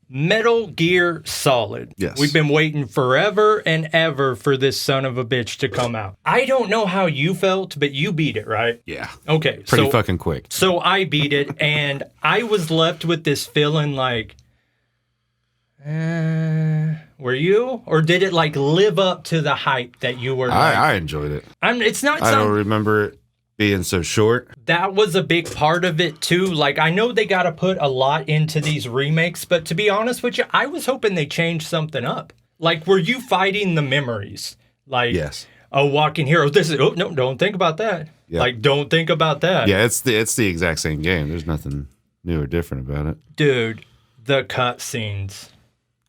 Metal Gear Solid. Yes. We've been waiting forever and ever for this son of a bitch to come out. I don't know how you felt, but you beat it, right? Yeah. Okay. Pretty fucking quick. So I beat it, and I was left with this feeling like, were you? Or did it like live up to the hype that you were? I enjoyed it. I don't remember it being so short. That was a big part of it too. Like, I know they got to put a lot into these remakes, but to be honest with you, I was hoping they changed something up. Like, were you fighting the memories? Like, yes. Oh, walking hero. This is. Oh no! Don't think about that. Yeah. Like, don't think about that. Yeah, it's the exact same game. There's nothing new or different about it. Dude, the cutscenes.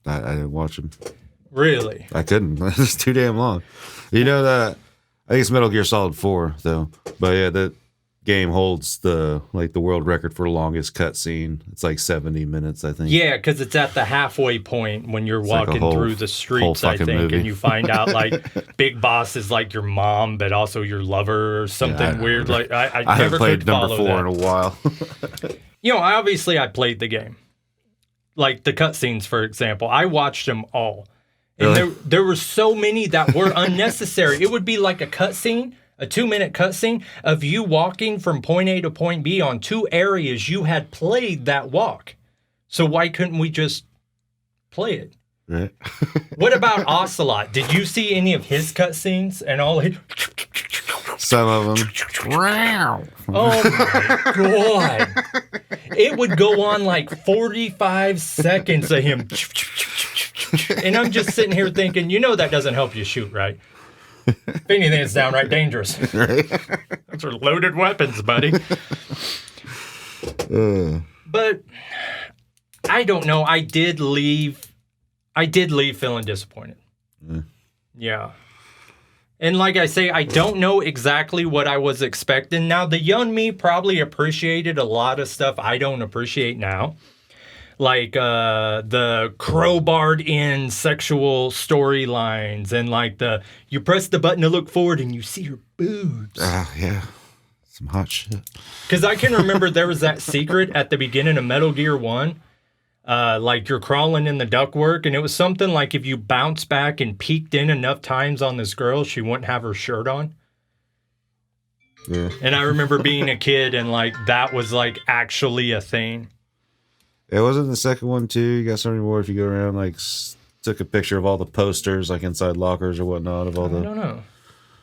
I didn't watch them. Really? I couldn't. It's too damn long. You know that. I think it's Metal Gear Solid 4 though. But yeah, that game holds the world record for longest cutscene. It's like 70 minutes, I think. Yeah, because it's at the halfway point when you're walking through the streets, I think, movie. and you find out like Big Boss is like your mom, but also your lover or something weird. Like I haven't never played could number follow 4 that. in a while. You know, I played the game. Like the cutscenes, for example, I watched them all. And Really? there were so many that were unnecessary. It would be like a cutscene, a 2-minute cutscene of you walking from point A to point B on 2 areas you had played that walk. So why couldn't we just play it? Right. What about Ocelot? Did you see any of his cutscenes and all? Some of them. Oh my god! It would go on like 45 seconds of him. And I'm just sitting here thinking, that doesn't help you shoot, right? If anything, it's downright dangerous. Right. Those are loaded weapons, buddy. But I don't know. I did leave feeling disappointed. Yeah. And like I say, I don't know exactly what I was expecting. Now, the young me probably appreciated a lot of stuff I don't appreciate now. Like the crowbarred in sexual storylines and like you press the button to look forward and you see her boobs. Yeah. Some hot shit. Because I can remember there was that secret at the beginning of Metal Gear 1. Like you're crawling in the ductwork, and it was something like if you bounce back and peeked in enough times on this girl, she wouldn't have her shirt on. Yeah. And I remember being a kid and like that was like actually a thing. It wasn't the second one too. You got something more if you go around like took a picture of all the posters like inside lockers or whatnot of all the. I don't know.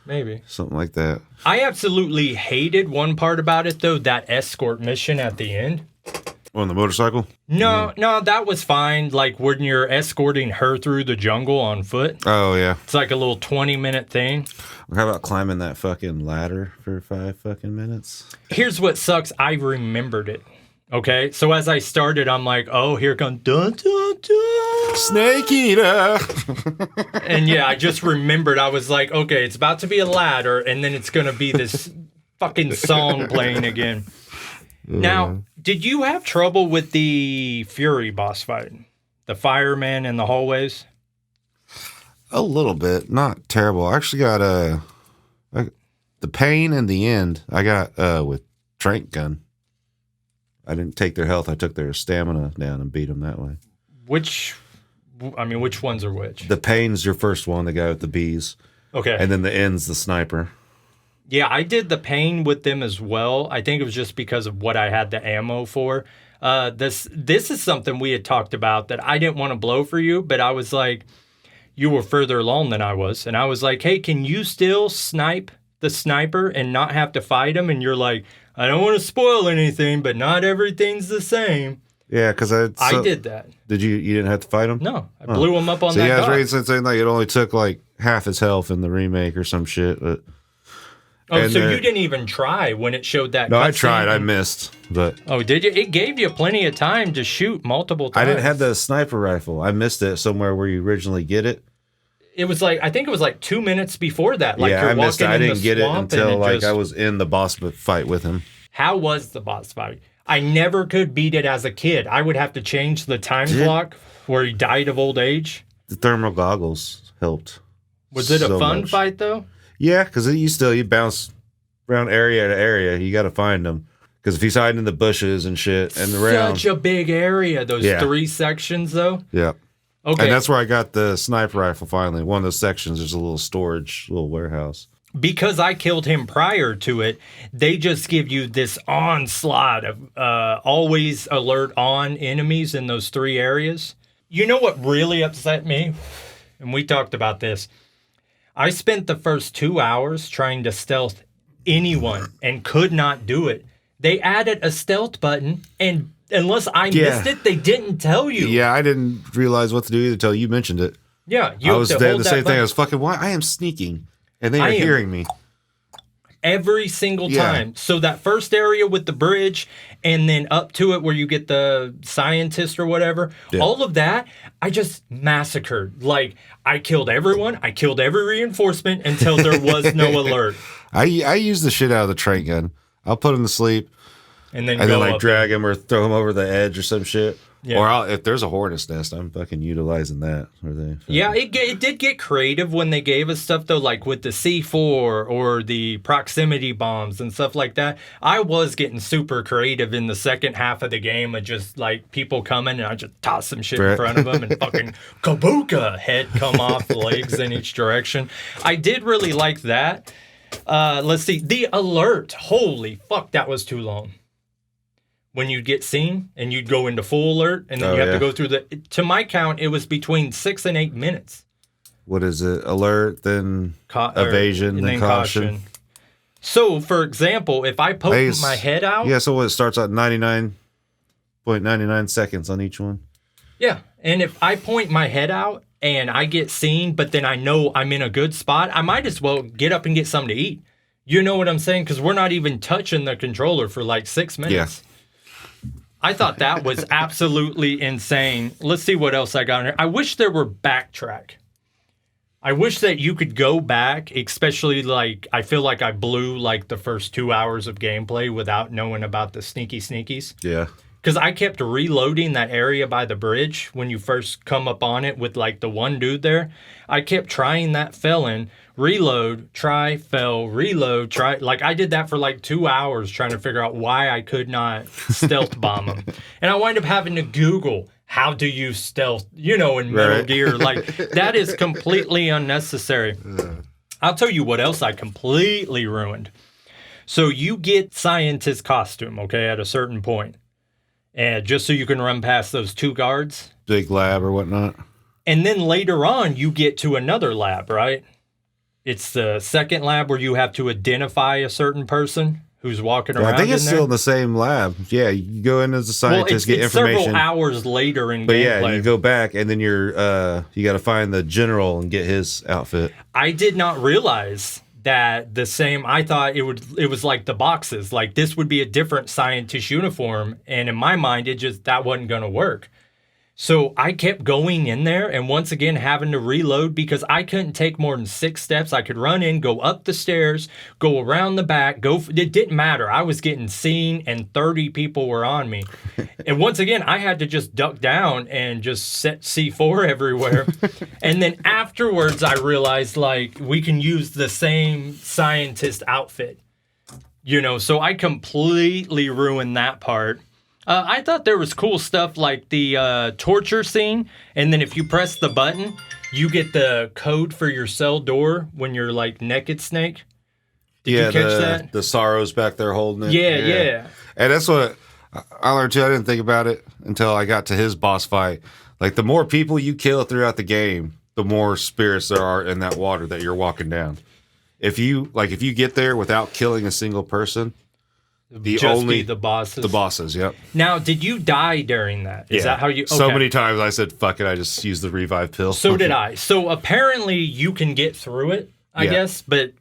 Maybe. Something like that. I absolutely hated one part about it though, that escort mission at the end. On the motorcycle? No, that was fine. Like when you're escorting her through the jungle on foot. Oh, yeah. It's like a little 20-minute thing. How about climbing that fucking ladder for 5 fucking minutes? Here's what sucks. I remembered it. Okay? So as I started, I'm like, oh, here comes dun, dun, dun. Snake Eater! And yeah, I just remembered. I was like, okay, it's about to be a ladder, and then it's going to be this fucking song playing again. Now, did you have trouble with the Fury boss fight? The fireman in the hallways? A little bit. Not terrible. I actually got the pain in the end. I got with Trank Gun. I didn't take their health. I took their stamina down and beat them that way. Which ones are which? The pain's your first one, the guy with the bees. Okay. And then the end's the sniper. Yeah, I did the pain with them as well. I think it was just because of what I had the ammo for. This is something we had talked about that I didn't want to blow for you, but I was like, you were further along than I was. And I was like, hey, can you still snipe the sniper and not have to fight him? And you're like, I don't want to spoil anything, but not everything's the same. Yeah, because I did that. Did you? You didn't have to fight him? No, I blew him up on that guy. guy. I was saying like it only took like half his health in the remake or some shit. But so you didn't even try when it showed that? No, I tried. I missed. But did you? It gave you plenty of time to shoot multiple times. I didn't have the sniper rifle. I missed it somewhere where you originally get it. It was like, I think it was like 2 minutes before that. Like yeah, you're I missed it. I didn't get it until like I was in the boss fight with him. How was the boss fight? I never could beat it as a kid. I would have to change the time clock where he died of old age. The thermal goggles helped. Was it a fun fight though? Yeah, because you bounce around area to area. You got to find them. Because if he's hiding in the bushes and shit and around. Such a big area, those 3 sections, though. Yeah. Okay. And that's where I got the sniper rifle finally. One of those sections, there's a little storage, little warehouse. Because I killed him prior to it, they just give you this onslaught of always alert on enemies in those 3 areas. You know what really upset me? And we talked about this. I spent the first 2 hours trying to stealth anyone and could not do it. They added a stealth button, and unless I missed it, they didn't tell you. Yeah, I didn't realize what to do either until you mentioned it. Yeah, I was there the same thing. I was fucking, why? I am sneaking. And they are hearing me. Every single time. So that first area with the bridge and then up to it where you get the scientist or whatever, all of that, I just massacred. Like, I killed everyone. I killed every reinforcement until there was no alert. I use the shit out of the train gun. I'll put him to sleep. And then like drag him or throw him over the edge or some shit. Yeah. Or if there's a hornet's nest, I'm fucking utilizing that. Yeah, it did get creative when they gave us stuff, though, like with the C4 or the proximity bombs and stuff like that. I was getting super creative in the second half of the game of just, like, people coming, and I just toss some shit in front of them and fucking kabooka, head come off, legs in each direction. I did really like that. Let's see. The alert. Holy fuck, that was too long. When you'd get seen and you'd go into full alert and then you have to go through to my count, it was between 6 and 8 minutes. What is it? Alert, then evasion, then caution. So, for example, if I poke my head out. Yeah, so it starts at 99.99 seconds on each one. Yeah. And if I point my head out and I get seen, but then I know I'm in a good spot, I might as well get up and get something to eat. You know what I'm saying? Because we're not even touching the controller for like 6 minutes. Yeah. I thought that was absolutely insane. Let's see what else I got in here. I wish there were backtrack. I wish that you could go back, especially like I feel like I blew like the first 2 hours of gameplay without knowing about the sneakies. Yeah. Because I kept reloading that area by the bridge when you first come up on it with like the one dude there. I kept trying that felon. Reload, try, fail, reload, try. Like, I did that for like 2 hours trying to figure out why I could not stealth bomb him. And I wind up having to Google how to use stealth, in Metal Gear. Like, that is completely unnecessary. I'll tell you what else I completely ruined. So you get scientist costume, okay, at a certain point. And just so you can run past those 2 guards. Big lab or whatnot. And then later on, you get to another lab, right? It's the second lab where you have to identify a certain person who's walking around. I think it's still in the same lab. Yeah, you go in as a scientist, get information. Several hours later in gameplay. But yeah, you go back and then you got to find the general and get his outfit. I did not realize that I thought it was like the boxes. Like, this would be a different scientist uniform, and in my mind, that wasn't going to work. So I kept going in there and once again having to reload because I couldn't take more than 6 steps. I could run in, go up the stairs, go around the back, it didn't matter. I was getting seen and 30 people were on me. And once again, I had to just duck down and just set C4 everywhere. And then afterwards, I realized, like, we can use the same scientist outfit, so I completely ruined that part. I thought there was cool stuff like the torture scene, and then if you press the button, you get the code for your cell door when you're like naked Snake. Did you catch that? The Sorrow's back there holding it. Yeah. And that's what I learned too. I didn't think about it until I got to his boss fight. Like, the more people you kill throughout the game, the more spirits there are in that water that you're walking down. If you get there without killing a single person, the bosses. The bosses, yep. Now, did you die during that? Is that how you... Okay. So many times I said, fuck it, I just used the revive pill. So did I. So apparently you can get through it, I guess, but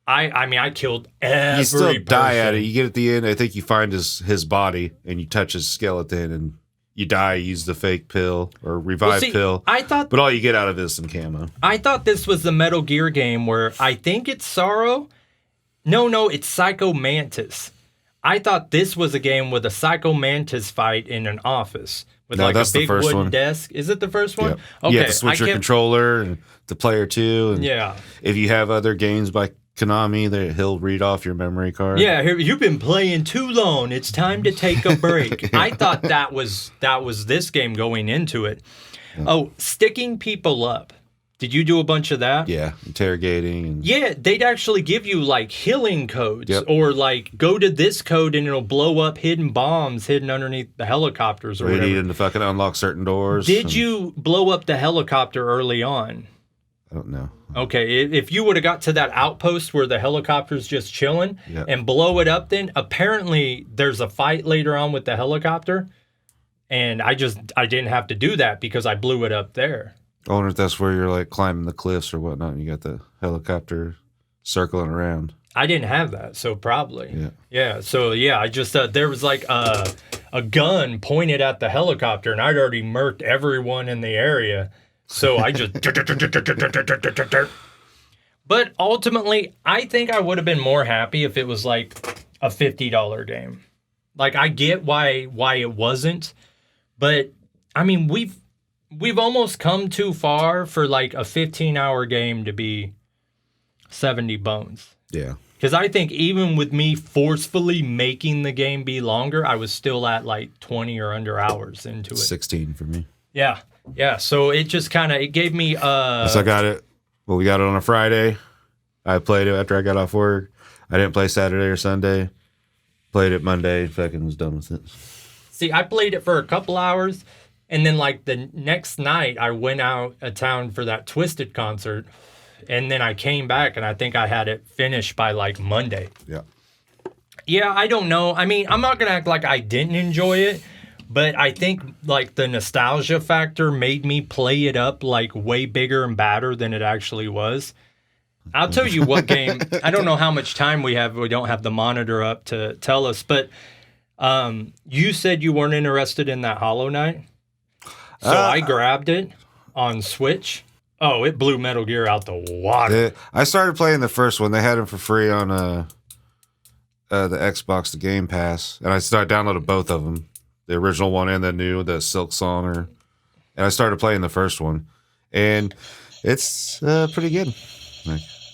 I killed every You still person. die at it. You get at the end, I think you find his body, and you touch his skeleton, and you die, use the fake pill, or revive pill. But all you get out of it is some camo. I thought this was the Metal Gear game where I think it's Sorrow. No, it's Psycho Mantis. I thought this was a game with a Psycho Mantis fight in an office with a big wooden desk. Is it the first one? Yep. Okay. You have to switch your controller and to player 2. And if you have other games by Konami, he'll read off your memory card. Yeah, here, you've been playing too long. It's time to take a break. I thought that was this game going into it. Oh, sticking people up. Did you do a bunch of that? Yeah, interrogating. And... Yeah, they'd actually give you like healing codes or like go to this code and it'll blow up hidden bombs hidden underneath the helicopters or whatever. You need to fucking unlock certain doors. Did you blow up the helicopter early on? I don't know. Okay, if you would have got to that outpost where the helicopter's just chilling and blow it up, then apparently there's a fight later on with the helicopter, and I didn't have to do that because I blew it up there. I wonder if that's where you're like climbing the cliffs or whatnot, and you got the helicopter circling around. I didn't have that, so probably. Yeah. So I just there was like a gun pointed at the helicopter, and I'd already murked everyone in the area. So I just... But ultimately, I think I would have been more happy if it was like a $50 game. Like, I get why it wasn't. But, I mean, we've almost come too far for like a 15-hour game to be 70 bones. Yeah. Because I think even with me forcefully making the game be longer, I was still at like 20 or under hours into it. 16 for me. Yeah. Yeah, so it just kind of, it gave me... So I got it. Well, we got it on a Friday. I played it after I got off work. I didn't play Saturday or Sunday. Played it Monday. Fucking was done with it. See, I played it for a couple hours, and then like the next night, I went out of town for that Twisted concert, and then I came back, and I think I had it finished by like Monday. Yeah. Yeah, I don't know. I mean, I'm not going to act like I didn't enjoy it. But I think, like, the nostalgia factor made me play it up, like, way bigger and badder than it actually was. I'll tell you what game. I don't know how much time we have. We don't have the monitor up to tell us. But you said you weren't interested in that Hollow Knight. So I grabbed it on Switch. Oh, it blew Metal Gear out the water. I started playing the first one. They had it for free on the Xbox, the Game Pass. And I downloaded both of them. The original one and the new, the Silk Song. And I started playing the first one. And it's pretty good.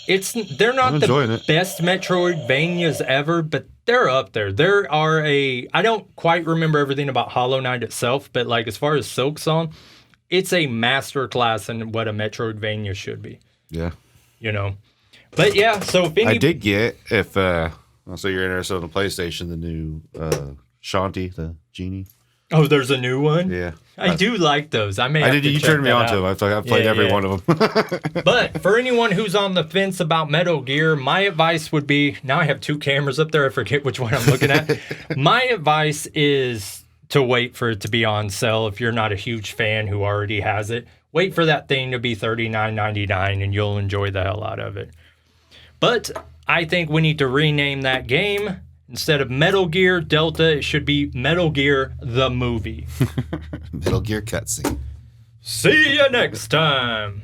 They're not the best Metroidvanias ever, but they're up there. I don't quite remember everything about Hollow Knight itself, but like as far as Silk Song, it's a masterclass in what a Metroidvania should be. Yeah. You know? But yeah, so if I did get, if so you're interested in the PlayStation, the new Shanti, the genie. Oh, there's a new one? Yeah. I do like those. You turned me on to them. I've played every one of them. But for anyone who's on the fence about Metal Gear, my advice would be, now I have two cameras up there. I forget which one I'm looking at. My advice is to wait for it to be on sale. If you're not a huge fan who already has it, wait for that thing to be $39.99 and you'll enjoy the hell out of it. But I think we need to rename that game. Instead of Metal Gear Delta, it should be Metal Gear the Movie. Metal Gear Cutscene. See you next time.